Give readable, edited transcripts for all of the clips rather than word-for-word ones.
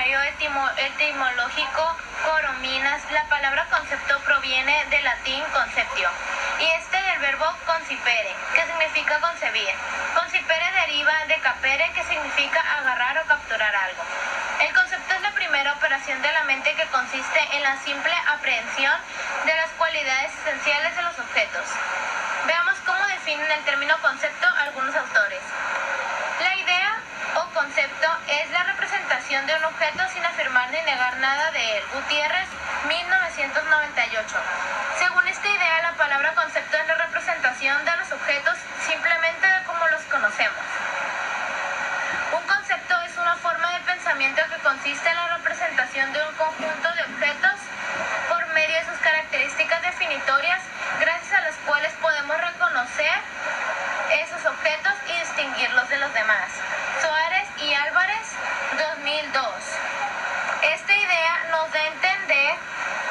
diccionario etimológico Corominas, la palabra concepto proviene del latín conceptio, y del verbo concipere, que significa concebir. Concipere deriva de capere, que significa agarrar o capturar algo. El concepto es la primera operación de la mente que consiste en la simple aprehensión de las cualidades esenciales de los objetos. Veamos cómo definen el término concepto algunos autores. La idea o concepto es la representación de un objeto sin afirmar ni negar nada de él. Gutiérrez, 1998. Según esta idea, la palabra concepto es la representación de los objetos simplemente de cómo los conocemos. Un concepto es una forma de pensamiento que consiste en la representación de un conjunto de objetos por medio de sus características definitorias, gracias a las cuales podemos reconocer esos objetos y distinguirlos de los demás. Suárez y Álvarez, 2002. Esta idea nos da a entender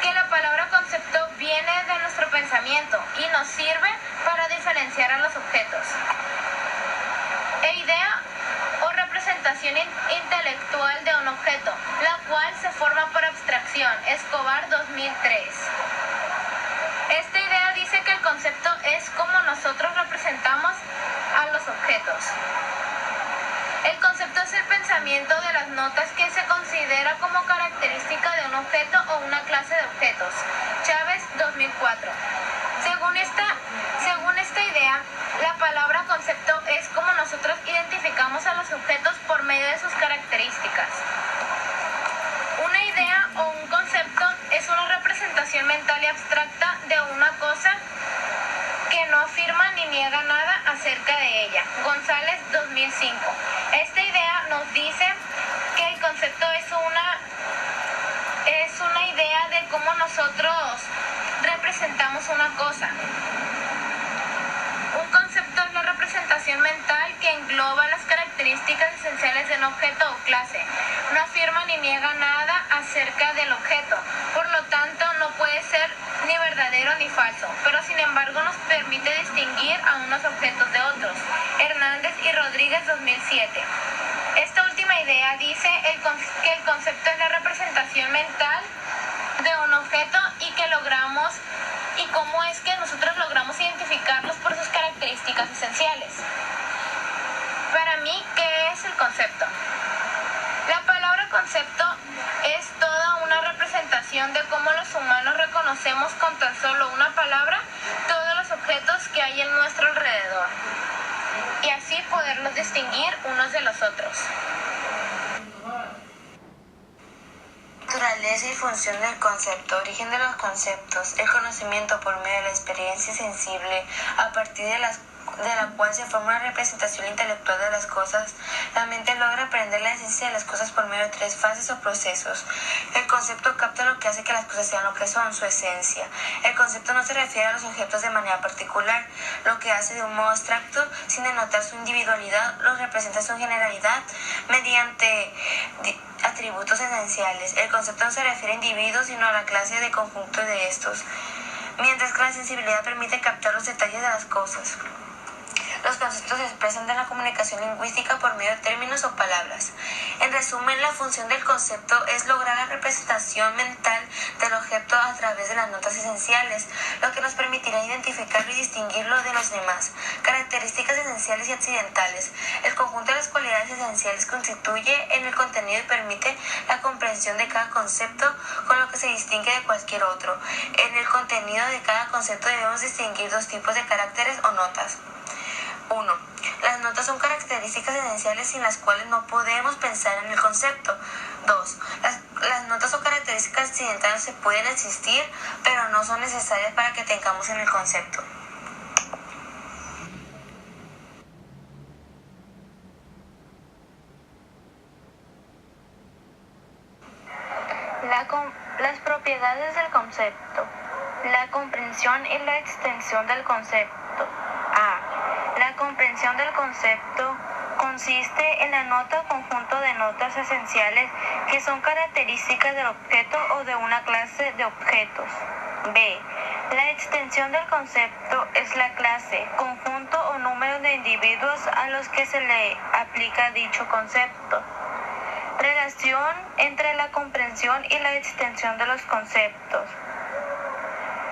que la palabra concepto viene de nuestro pensamiento y nos sirve para diferenciar a los objetos. Idea o representación intelectual de un objeto, la cual se forma por abstracción. Escobar, 2003. Esta idea dice que el concepto es como nosotros representamos a los objetos. El concepto es el pensamiento de las notas que se considera como característica de un objeto o una clase de objetos. Chávez, 2004. Según esta idea, la palabra concepto es como nosotros identificamos a los objetos por medio de sus características. Una idea o un concepto es una representación mental y abstracta de una cosa que no afirma ni niega nada acerca de ella. González, 2005. Esta idea nos dice que el concepto es una idea de cómo nosotros representamos una cosa. Un concepto es la representación mental que engloba las características esenciales de un objeto o clase. No afirma ni niega nada acerca del objeto, por lo tanto no puede ser ni verdadero ni falso, pero sin embargo nos permite distinguir a unos objetos de otros. Hernández y Rodríguez, 2007. Esta última idea dice que el concepto es la representación mental de un objeto y cómo es que nosotros logramos identificarlos por sus características esenciales. Para mí, ¿qué es el concepto? La palabra concepto es toda una representación de cómo los humanos reconocemos con tan solo una palabra todos los objetos que hay en nuestro alrededor, y así poderlos distinguir unos de los otros. Naturaleza y función del concepto. Origen de los conceptos. El conocimiento por medio de la experiencia sensible, a partir de la cual se forma una representación intelectual de las cosas. La mente logra aprender la esencia de las cosas por medio de 3 fases o procesos. El concepto capta lo que hace que las cosas sean lo que son, su esencia. El concepto no se refiere a los objetos de manera particular, lo que hace de un modo abstracto, sin denotar su individualidad, los representa su generalidad mediante atributos esenciales. El concepto no se refiere a individuos, sino a la clase de conjunto de estos, mientras que la sensibilidad permite captar los detalles de las cosas. Los conceptos se expresan en la comunicación lingüística por medio de términos o palabras. En resumen, la función del concepto es lograr la representación mental del objeto a través de las notas esenciales, lo que nos permitirá identificarlo y distinguirlo de los demás. Características esenciales y accidentales. El conjunto de las cualidades esenciales constituye en el contenido y permite la comprensión de cada concepto, con lo que se distingue de cualquier otro. En el contenido de cada concepto debemos distinguir 2 tipos de caracteres o notas. 1. Las notas son características esenciales sin las cuales no podemos pensar en el concepto. 2. Las notas o características accidentales pueden existir, pero no son necesarias para que tengamos en el concepto. Las propiedades del concepto. La comprensión y la extensión del concepto. La comprensión del concepto consiste en la nota o conjunto de notas esenciales que son características del objeto o de una clase de objetos. B. La extensión del concepto es la clase, conjunto o número de individuos a los que se le aplica dicho concepto. Relación entre la comprensión y la extensión de los conceptos.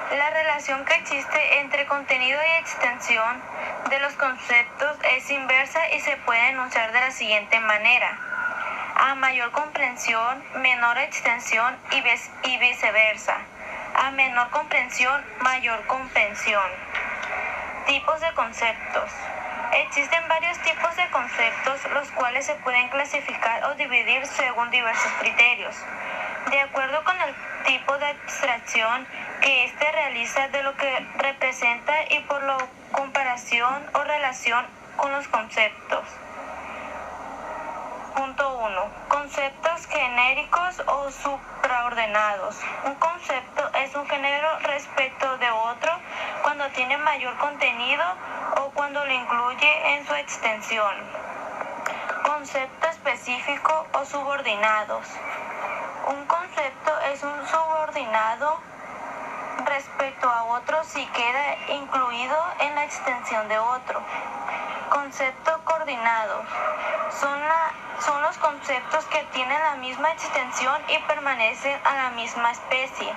La relación que existe entre contenido y extensión de los conceptos es inversa y se puede enunciar de la siguiente manera: a mayor comprensión, menor extensión y viceversa. A menor comprensión, mayor comprensión. Tipos de conceptos. Existen varios tipos de conceptos, los cuales se pueden clasificar o dividir según diversos criterios, de acuerdo con el tipo de abstracción que éste realiza de lo que representa y por la comparación o relación con los conceptos. Punto 1. Conceptos genéricos o supraordenados. Un concepto es un género respecto de otro cuando tiene mayor contenido o cuando lo incluye en su extensión. Concepto específico o subordinados. Un concepto es un subordinado respecto a otro si queda incluido en la extensión de otro. Concepto coordinado. Son los conceptos que tienen la misma extensión y permanecen a la misma especie.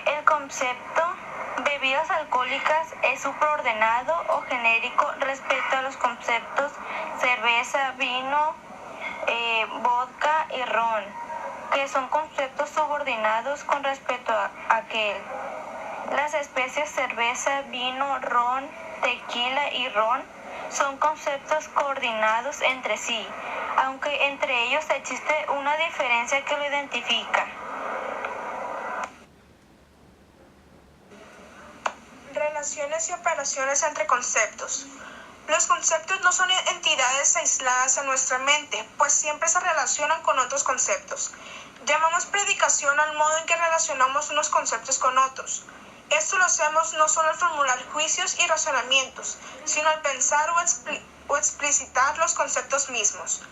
El concepto bebidas alcohólicas es supraordenado o genérico respecto a los conceptos cerveza, vino, vodka y ron, que son conceptos subordinados con respecto a aquel. Las especies cerveza, vino, ron, tequila y ron son conceptos coordinados entre sí, aunque entre ellos existe una diferencia que lo identifica. Relaciones y operaciones entre conceptos. Los conceptos no son entidades aisladas en nuestra mente, pues siempre se relacionan con otros conceptos. Llamamos predicación al modo en que relacionamos unos conceptos con otros. Esto lo hacemos no solo al formular juicios y razonamientos, sino al pensar o explicitar los conceptos mismos.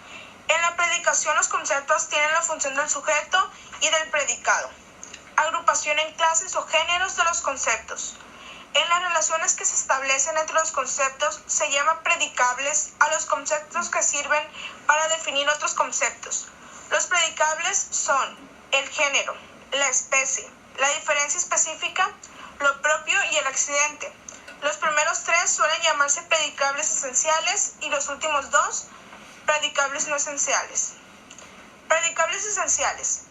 En la predicación los conceptos tienen la función del sujeto y del predicado. Agrupación en clases o géneros de los conceptos. En las relaciones que se establecen entre los conceptos se llama predicables a los conceptos que sirven para definir otros conceptos. Los predicables son el género, la especie, la diferencia específica, lo propio y el accidente. Los primeros tres suelen llamarse predicables esenciales y los últimos dos, predicables no esenciales. Predicables esenciales.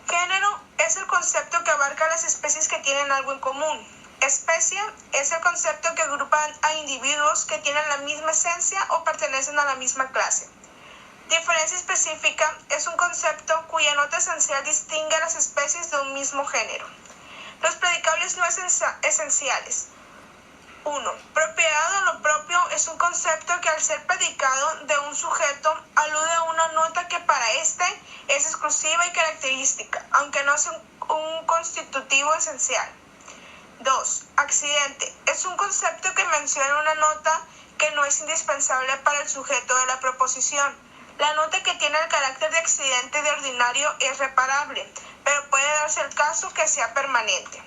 Género es el concepto que abarca las especies que tienen algo en común. Especie es el concepto que agrupa a individuos que tienen la misma esencia o pertenecen a la misma clase. Diferencia específica es un concepto cuya nota esencial distingue a las especies de un mismo género. Los predicables no esenciales. 1. Propiedad o lo propio es un concepto que al ser predicado de un sujeto alude a una nota que para éste es exclusiva y característica, aunque no sea un constitutivo esencial. 2. Accidente es un concepto que menciona una nota que no es indispensable para el sujeto de la proposición. La nota que tiene el carácter de accidente de ordinario es reparable, pero puede darse el caso que sea permanente.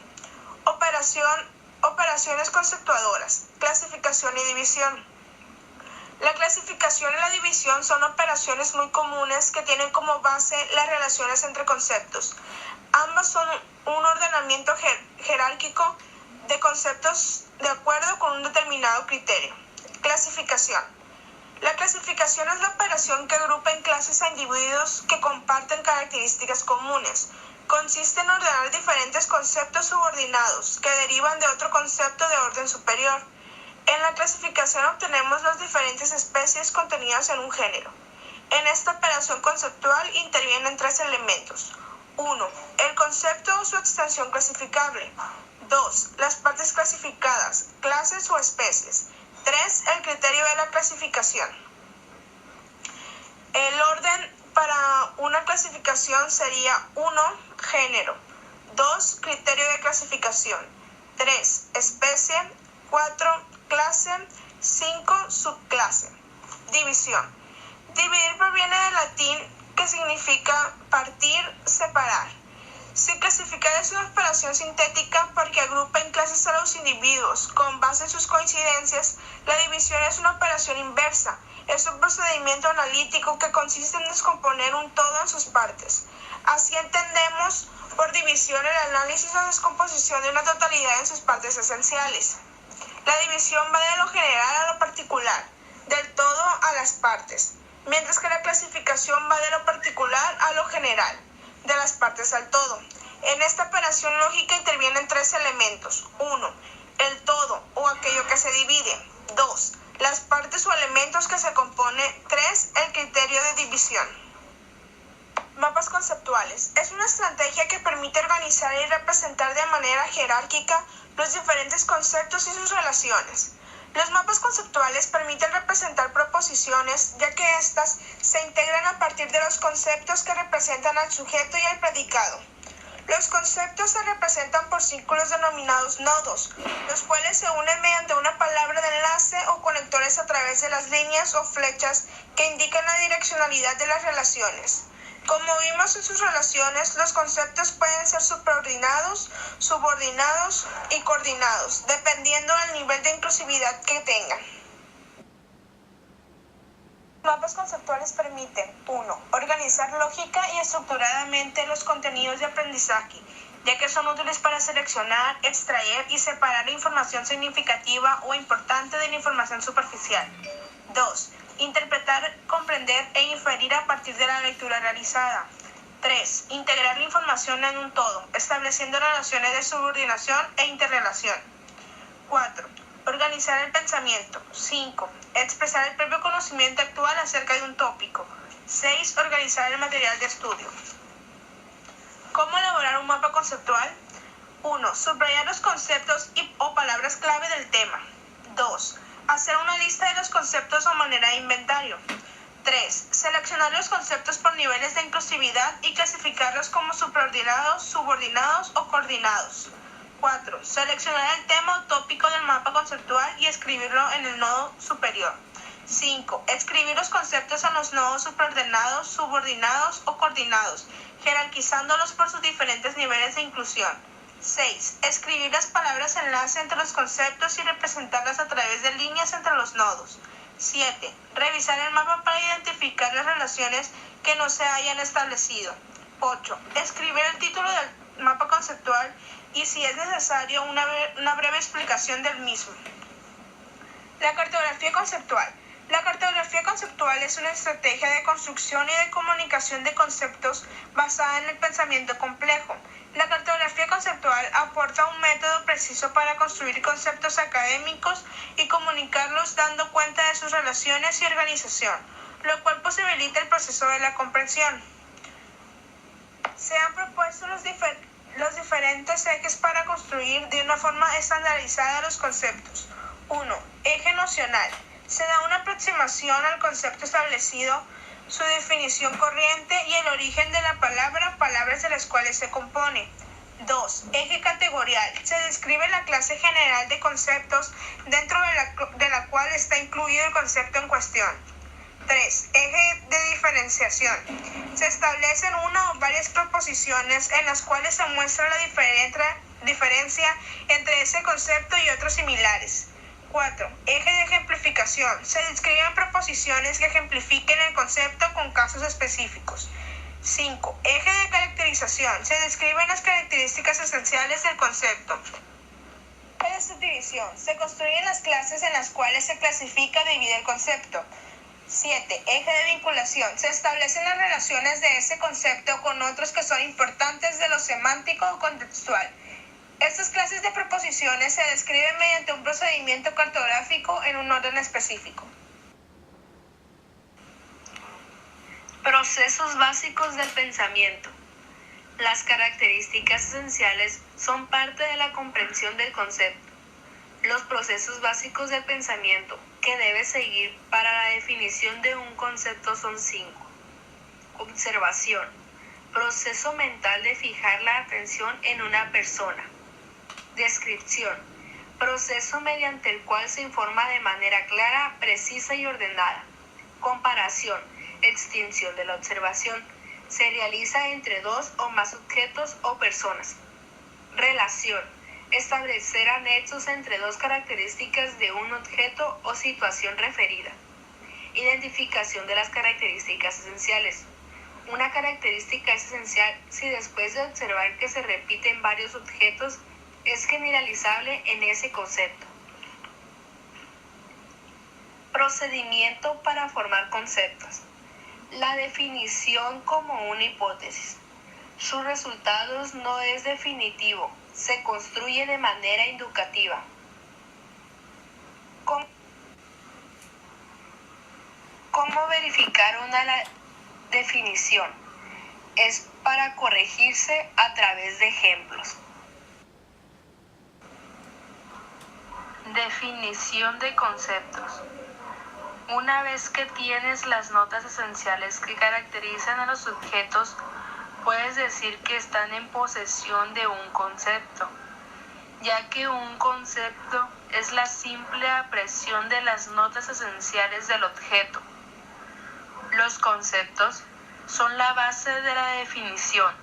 Operaciones conceptuadoras, clasificación y división. La clasificación y la división son operaciones muy comunes que tienen como base las relaciones entre conceptos. Ambas son un ordenamiento jerárquico de conceptos de acuerdo con un determinado criterio. Clasificación. La clasificación es la operación que agrupa en clases a individuos que comparten características comunes. Consiste en ordenar diferentes conceptos subordinados que derivan de otro concepto de orden superior. En la clasificación obtenemos las diferentes especies contenidas en un género. En esta operación conceptual intervienen tres elementos. 1. El concepto o su extensión clasificable. 2. Las partes clasificadas, clases o especies. 3. El criterio de la clasificación. El orden para una clasificación sería 1. Género. 2. Criterio de clasificación. 3. Especie. 4. Clase. 5. Subclase. División. Dividir proviene del latín que significa partir, separar. Si clasificar es una operación sintética porque agrupa en clases a los individuos con base en sus coincidencias, la división es una operación inversa, Es un procedimiento analítico que consiste en descomponer un todo en sus partes. Así entendemos por división el análisis o descomposición de una totalidad en sus partes esenciales. La división va de lo general a lo particular, del todo a las partes, mientras que la clasificación va de lo particular a lo general, de las partes al todo. En esta operación lógica intervienen tres elementos. 1. El todo o aquello que se divide. 2. Las partes o elementos que se compone. 3. El criterio de división. Mapas conceptuales. Es una estrategia que permite organizar y representar de manera jerárquica los diferentes conceptos y sus relaciones. Los mapas conceptuales permiten representar proposiciones, ya que éstas se integran a partir de los conceptos que representan al sujeto y al predicado. Los conceptos se representan por círculos denominados nodos, los cuales se unen mediante una palabra de enlace o conectores a través de las líneas o flechas que indican la direccionalidad de las relaciones. Como vimos en sus relaciones, los conceptos pueden ser supraordinados, subordinados y coordinados, dependiendo del nivel de inclusividad que tengan. Mapas conceptuales permiten 1. Organizar lógica y estructuradamente los contenidos de aprendizaje, ya que son útiles para seleccionar, extraer y separar la información significativa o importante de la información superficial. 2. Interpretar, comprender e inferir a partir de la lectura realizada. 3. Integrar la información en un todo, estableciendo relaciones de subordinación e interrelación. 4. Organizar el pensamiento. 5. Expresar el propio conocimiento actual acerca de un tópico. 6. Organizar el material de estudio. ¿Cómo elaborar un mapa conceptual? 1. Subrayar los conceptos o palabras clave del tema. 2. Hacer una lista de los conceptos a manera de inventario. 3. Seleccionar los conceptos por niveles de inclusividad y clasificarlos como supraordinados, subordinados o coordinados. 4. Seleccionar el tema o tópico del mapa conceptual y escribirlo en el nodo superior. 5. Escribir los conceptos en los nodos supraordenados, subordinados o coordinados, jerarquizándolos por sus diferentes niveles de inclusión. 6. Escribir las palabras enlace entre los conceptos y representarlas a través de líneas entre los nodos. 7. Revisar el mapa para identificar las relaciones que no se hayan establecido. 8. Escribir el título del mapa conceptual y, si es necesario, una breve explicación del mismo. La cartografía conceptual. La cartografía conceptual es una estrategia de construcción y de comunicación de conceptos basada en el pensamiento complejo. La cartografía conceptual aporta un método preciso para construir conceptos académicos y comunicarlos dando cuenta de sus relaciones y organización, lo cual posibilita el proceso de la comprensión. Se han propuesto los diferentes ejes para construir de una forma estandarizada los conceptos. 1. Eje nocional. Se da una aproximación al concepto establecido, su definición corriente y el origen de la palabra, palabras de las cuales se compone. 2. Eje categorial. Se describe la clase general de conceptos dentro de la cual está incluido el concepto en cuestión. 3. Eje de diferenciación. Se establecen una o varias proposiciones en las cuales se muestra la diferencia entre ese concepto y otros similares. 4. Eje de ejemplificación. Se describen proposiciones que ejemplifiquen el concepto con casos específicos. 5. Eje de caracterización. Se describen las características esenciales del concepto. Eje de subdivisión. Se construyen las clases en las cuales se clasifica y divide el concepto. 7. Eje de vinculación. Se establecen las relaciones de ese concepto con otros que son importantes de lo semántico o contextual. Estas clases de proposiciones se describen mediante un procedimiento cartográfico en un orden específico. Procesos básicos del pensamiento. Las características esenciales son parte de la comprensión del concepto. Los procesos básicos del pensamiento que debe seguir para la definición de un concepto son 5. Observación. Proceso mental de fijar la atención en una persona. Descripción. Proceso mediante el cual se informa de manera clara, precisa y ordenada. Comparación. Extinción de la observación. Se realiza entre dos o más objetos o personas. Relación. Establecer anexos entre dos características de un objeto o situación referida. Identificación de las características esenciales. Una característica es esencial si después de observar que se repiten varios objetos es generalizable en ese concepto. Procedimiento para formar conceptos. La definición como una hipótesis. Sus resultados no es definitivo, se construye de manera inducativa. ¿Cómo verificar una definición? Es para corregirse a través de ejemplos. Definición de conceptos. Una vez que tienes las notas esenciales que caracterizan a los sujetos, puedes decir que están en posesión de un concepto, ya que un concepto es la simple apreciación de las notas esenciales del objeto. Los conceptos son la base de la definición,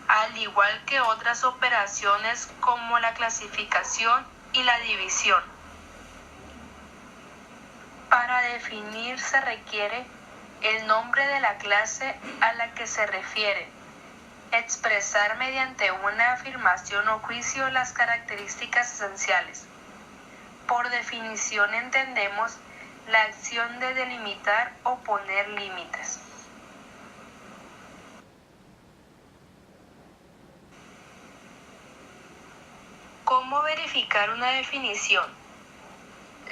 al igual que otras operaciones como la clasificación y la división. Para definir se requiere el nombre de la clase a la que se refiere, expresar mediante una afirmación o juicio las características esenciales. Por definición entendemos la acción de delimitar o poner límites. ¿Cómo verificar una definición?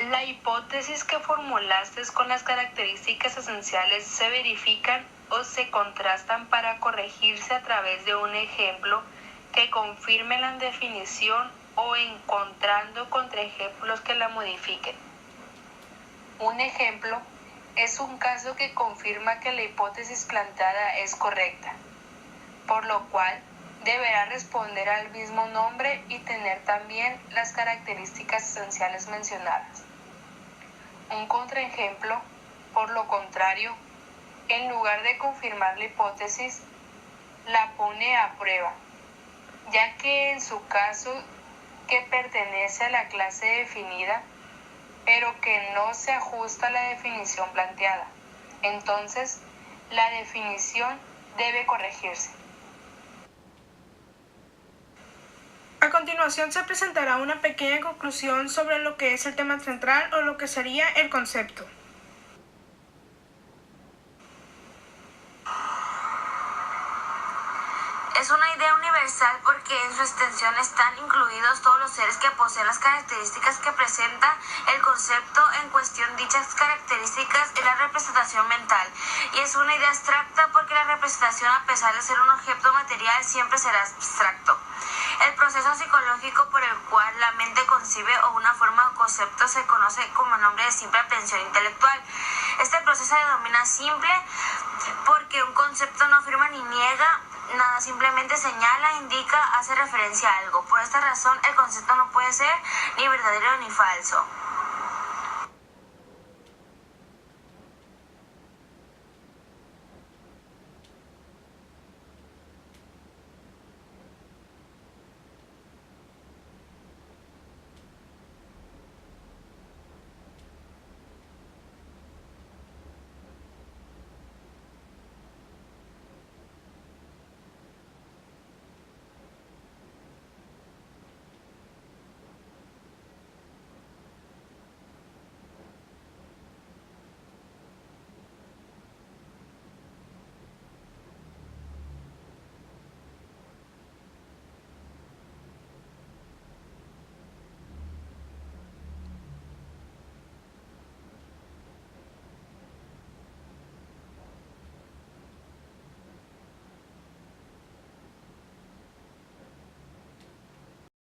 La hipótesis que formulaste con las características esenciales se verifican o se contrastan para corregirse a través de un ejemplo que confirme la definición o encontrando contraejemplos que la modifiquen. Un ejemplo es un caso que confirma que la hipótesis planteada es correcta, por lo cual deberá responder al mismo nombre y tener también las características esenciales mencionadas. Un contraejemplo, por lo contrario, en lugar de confirmar la hipótesis, la pone a prueba, ya que en su caso que pertenece a la clase definida, pero que no se ajusta a la definición planteada. Entonces, la definición debe corregirse. A continuación se presentará una pequeña conclusión sobre lo que es el tema central o lo que sería el concepto. Es una idea universal porque en su extensión están incluidos todos los seres que poseen las características que presenta el concepto en cuestión. Dichas características es la representación mental y es una idea abstracta porque la representación, a pesar de ser un objeto material, siempre será abstracto. El proceso psicológico por el cual la mente concibe o una forma o concepto se conoce como nombre de simple aprehensión intelectual. Este proceso se denomina simple porque un concepto no afirma ni niega nada, simplemente señala, indica, hace referencia a algo. Por esta razón, el concepto no puede ser ni verdadero ni falso.